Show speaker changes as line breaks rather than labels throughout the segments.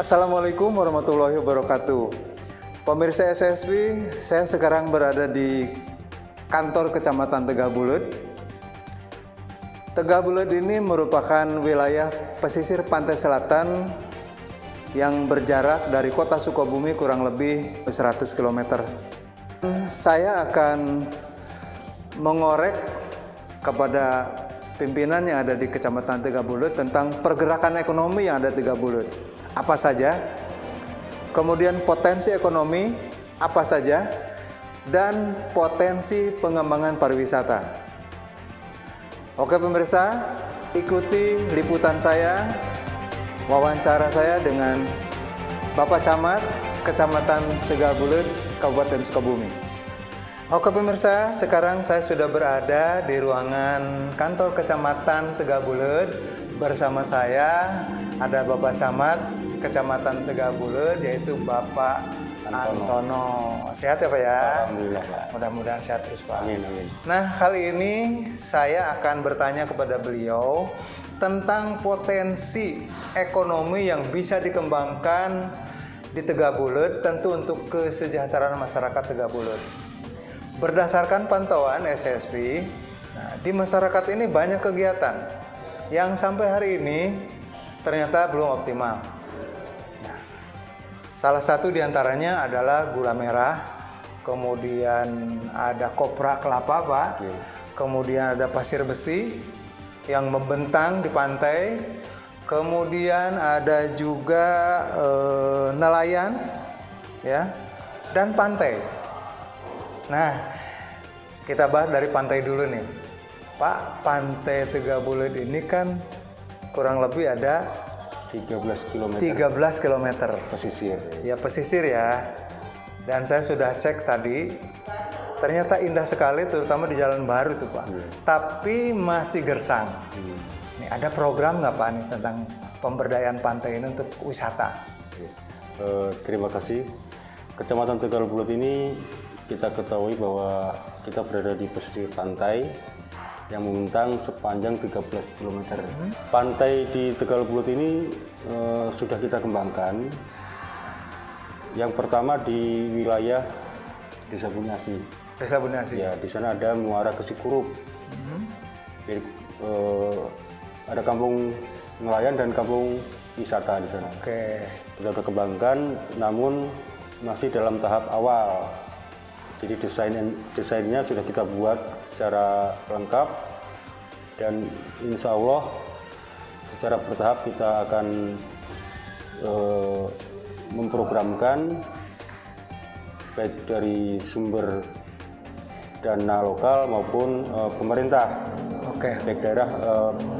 Assalamualaikum warahmatullahi wabarakatuh. Pemirsa SSB, saya sekarang berada di kantor Kecamatan Tegabulet. Tegabulet ini merupakan wilayah pesisir pantai selatan yang berjarak dari kota Sukabumi kurang lebih 100 km. Saya akan mengorek kepada pimpinan yang ada di Kecamatan Tegabulet tentang pergerakan ekonomi yang ada di Tegabulet. Apa saja, kemudian potensi ekonomi apa saja, dan potensi pengembangan pariwisata. Oke pemirsa, ikuti liputan saya, wawancara saya dengan Bapak Camat Kecamatan Tegabulet, Kabupaten Sukabumi. Oke pemirsa, sekarang saya sudah berada di ruangan kantor Kecamatan Tegabulet. Bersama saya ada Bapak Camat Kecamatan Tegabulet, yaitu Bapak Antono. Sehat ya Pak ya?
Alhamdulillah Pak.
Mudah-mudahan sehat terus Pak.
Amin, amin.
Nah, kali ini saya akan bertanya kepada beliau tentang potensi ekonomi yang bisa dikembangkan di Tegabulet, tentu untuk kesejahteraan masyarakat Tegabulet. Berdasarkan pantauan SSB, di masyarakat ini banyak kegiatan yang sampai hari ini ternyata belum optimal. Salah satu diantaranya adalah gula merah, kemudian ada kopra kelapa Pak, kemudian ada pasir besi yang membentang di pantai, kemudian ada juga nelayan, ya, dan pantai. Nah, kita bahas dari pantai dulu nih. Pak, pantai Tegabulet ini kan kurang lebih ada
13 km
13 km
pesisir.
ya, pesisir ya. Dan saya sudah cek tadi, ternyata indah sekali, terutama di Jalan Baru tuh Pak. Tapi masih gersang. Nih, ada program nggak Pak nih tentang pemberdayaan pantai ini untuk wisata?
Terima kasih. Kecamatan Tegabulet ini kita ketahui bahwa kita berada di pesisir pantai yang membentang sepanjang 13 km. Pantai di Tegabulet ini sudah kita kembangkan. Yang pertama di wilayah Desa Bunyasi.
Desa Bunyasi.
Ya, di sana ada muara Kesikurup. Jadi ada kampung nelayan dan kampung wisata di sana.
Oke.
Kita sudah kembangkan, namun masih dalam tahap awal. Jadi desainnya sudah kita buat secara lengkap, dan insya Allah secara bertahap kita akan memprogramkan baik dari sumber dana lokal maupun pemerintah, baik daerah,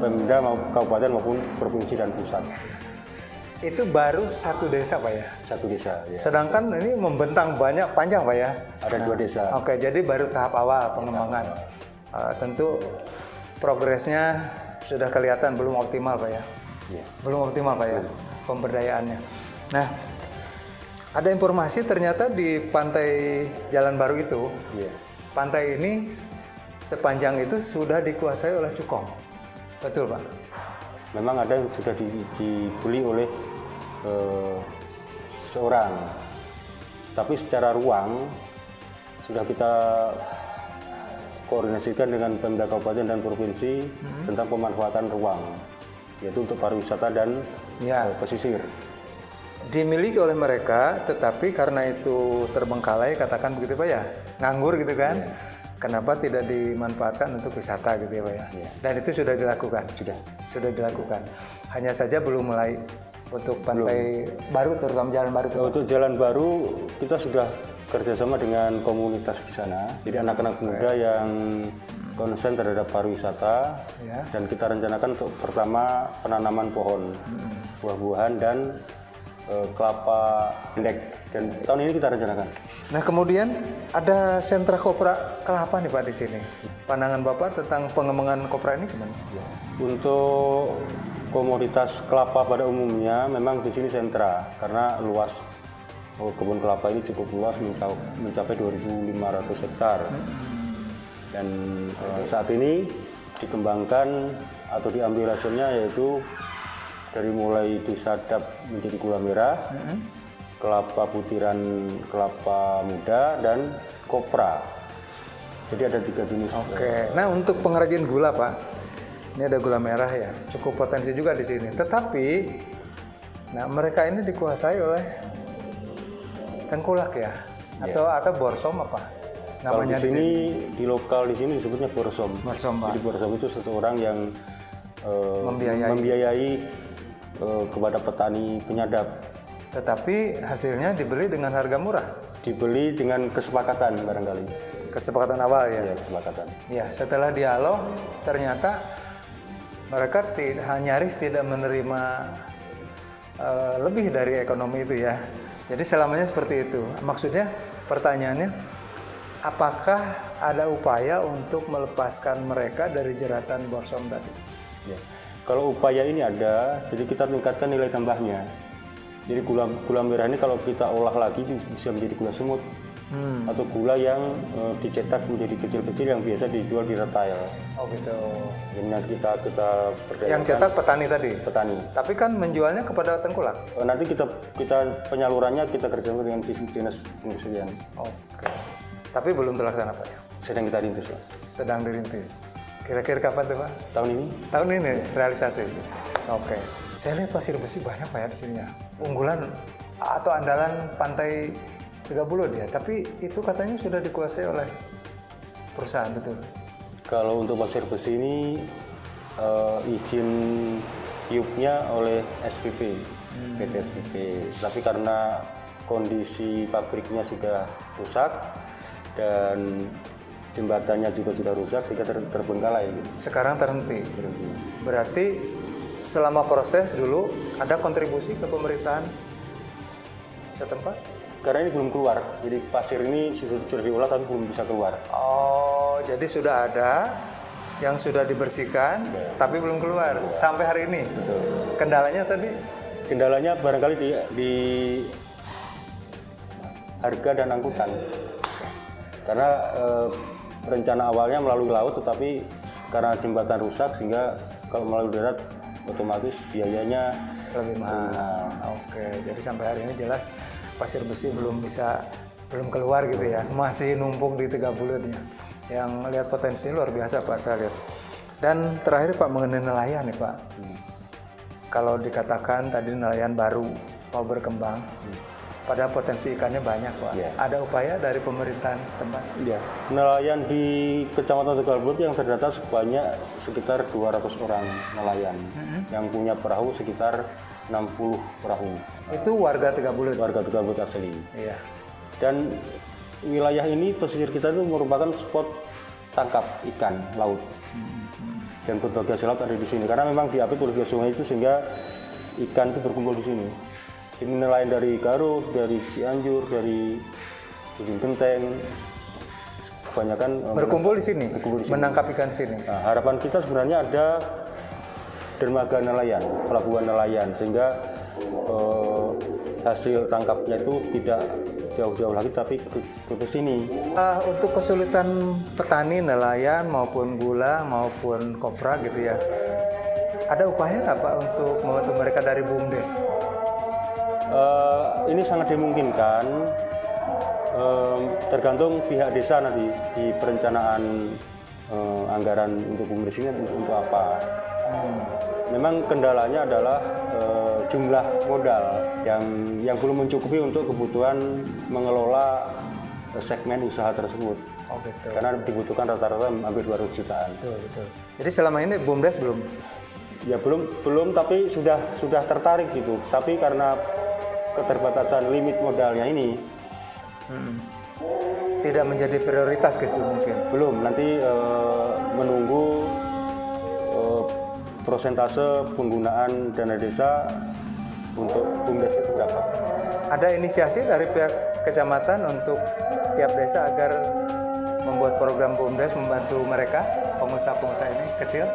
Pemda maupun kabupaten maupun provinsi dan pusat.
Itu baru satu desa Pak ya?
Satu desa. Ya.
Sedangkan ini membentang panjang Pak ya?
Ada 2 desa.
Oke, jadi baru tahap awal pengembangan. Tentu progresnya sudah kelihatan belum optimal Pak ya? Belum optimal Pak ya, pemberdayaannya. Nah, ada informasi ternyata di pantai Jalan Baru itu, pantai ini sepanjang itu sudah dikuasai oleh Cukong. Betul Pak?
Memang ada yang sudah dibeli oleh seorang, tapi secara ruang sudah kita koordinasikan dengan Pemda Kabupaten dan Provinsi tentang pemanfaatan ruang, yaitu untuk pariwisata dan pesisir. Dimiliki oleh mereka,
tetapi karena itu terbengkalai, katakan begitu Pak ya, nganggur gitu kan. Kenapa tidak dimanfaatkan untuk wisata gitu ya Pak ya? Dan itu sudah dilakukan? Sudah dilakukan. Hanya saja belum mulai untuk pantai baru, terutama Jalan Baru.
Untuk Jalan Baru kita sudah kerjasama dengan komunitas di sana. Jadi anak-anak muda yang konsen terhadap pariwisata, dan kita rencanakan untuk pertama penanaman pohon, buah-buahan dan kelapa pendek, dan tahun ini kita rencanakan.
Nah, kemudian ada sentra kopra kelapa nih Pak di sini. Pandangan Bapak tentang pengembangan kopra ini gimana?
Untuk komoditas kelapa pada umumnya memang di sini sentra, karena luas kebun kelapa ini cukup luas, mencapai 2.500 hektar. Dan saat ini dikembangkan atau diambil hasilnya yaitu dari mulai disadap menjadi gula merah, kelapa putiran kelapa muda, dan kopra. Jadi ada 3 jenis.
Oke. Nah, untuk pengrajin gula, Pak, ini ada gula merah ya, cukup potensi juga di sini. Tetapi, nah mereka ini dikuasai oleh tengkulak ya, atau borsom apa? Namanya
kalau di sini di lokal di sini disebutnya borsom.
Borsom, Pak.
Jadi borsom itu seseorang yang
membiayai
kepada petani penyadap.
Tetapi hasilnya dibeli dengan harga murah.
Dibeli dengan kesepakatan barangkali.
Kesepakatan awal ya.
Iya, kesepakatan.
Ya, setelah dialog ternyata mereka nyaris tidak menerima lebih dari ekonomi itu ya. Jadi selamanya seperti itu. Maksudnya pertanyaannya, apakah ada upaya untuk melepaskan mereka dari jeratan borsom tadi?
Ya. Kalau upaya ini ada, jadi kita tingkatkan nilai tambahnya. Jadi gula merah ini kalau kita olah lagi bisa menjadi gula semut atau gula yang dicetak menjadi kecil-kecil yang biasa dijual di retail.
Oh gitu.
Jadi nanti kita berdayakan.
Yang cetak petani tadi.
Petani.
Tapi kan menjualnya kepada tengkulak.
Nanti kita penyalurannya kita kerjasama dengan dinas perindustrian.
Oke. Tapi belum terlaksana Pak ya?
Sedang kita rintis, Pak.
Sedang dirintis. Kira-kira kapan tuh Pak?
Tahun ini?
Tahun ini realisasi. Oke. Saya lihat pasir besi banyak Pak ya di sini ya. Unggulan atau andalan pantai 30 dia. Tapi itu katanya sudah dikuasai oleh perusahaan, betul?
Kalau untuk pasir besi ini izin tiupnya oleh SPP, PT SPP. Tapi karena kondisi pabriknya sudah rusak dan jembatannya juga sudah rusak sehingga terbengkalai.
Sekarang terhenti. Berarti selama proses dulu ada kontribusi ke pemerintahan setempat?
Karena ini belum keluar, jadi pasir ini sudah diolah tapi belum bisa keluar.
Oh, jadi sudah ada yang sudah dibersihkan, tapi belum keluar sampai hari ini.
Betul.
Kendalanya tadi?
Kendalanya barangkali di harga dan angkutan. Karena rencana awalnya melalui laut, tetapi karena jembatan rusak sehingga kalau melalui darat otomatis biayanya
lebih mahal. Oke, jadi sampai hari ini jelas pasir besi belum keluar gitu ya, masih numpuk di 30 nya. Yang lihat potensi luar biasa Pak, saya lihat. Dan terakhir Pak, mengenai nelayan nih Pak. Kalau dikatakan tadi nelayan baru mau berkembang, padahal potensi ikannya banyak Pak. Ada upaya dari pemerintahan setempat?
Ya, nelayan di Kecamatan Tegalbulut yang terdata sekitar 200 orang nelayan yang punya perahu sekitar 60 perahu.
Itu warga Tegalbulut?
Warga Tegalbulut asli.
Iya.
Dan wilayah ini, pesisir kita itu merupakan spot tangkap ikan laut. Dan berbagai hasil laut ada di sini. Karena memang diapit oleh sungai itu sehingga ikan itu berkumpul di sini. Jadi nelayan dari Garut, dari Cianjur, dari Ujung Genteng, kebanyakan
berkumpul di sini, menangkap ikan di sini.
Nah, harapan kita sebenarnya ada dermaga nelayan, pelabuhan nelayan, sehingga hasil tangkapnya itu tidak jauh-jauh lagi, tapi ke sini.
Untuk kesulitan petani, nelayan maupun gula maupun kopra gitu ya, ada upaya nggak Pak untuk membantu mereka dari BUMDes?
Ini sangat dimungkinkan, tergantung pihak desa nanti di perencanaan anggaran untuk BUMDes ini untuk apa. Memang kendalanya adalah jumlah modal yang belum mencukupi untuk kebutuhan mengelola segmen usaha tersebut.
Oh gitu.
Karena dibutuhkan rata-rata hampir 200 jutaan.
Betul. Jadi selama ini BUMDes belum?
Ya belum, tapi sudah tertarik gitu. Tapi karena keterbatasan limit modalnya ini
tidak menjadi prioritas gitu mungkin.
Belum, nanti menunggu prosentase penggunaan dana desa untuk BUMDes itu berapa.
Ada inisiasi dari pihak kecamatan untuk tiap desa agar membuat program BUMDes membantu mereka, pengusaha-pengusaha ini kecil?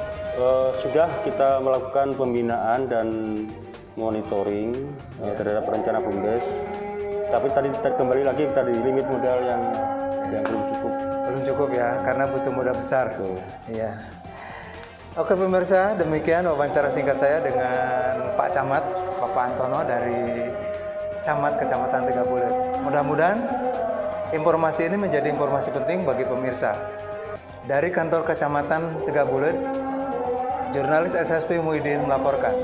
Sudah kita melakukan pembinaan dan monitoring terhadap rencana BUMDes. Tapi tadi kembali lagi tadi limit modal yang belum cukup.
Belum cukup ya, karena butuh modal besar. Iya. Oke pemirsa, demikian wawancara singkat saya dengan Pak Camat, Bapak Antono dari Camat Kecamatan Tegabulet. Mudah-mudahan informasi ini menjadi informasi penting bagi pemirsa. Dari kantor Kecamatan Tegabulet, jurnalis SSP Muhyiddin melaporkan.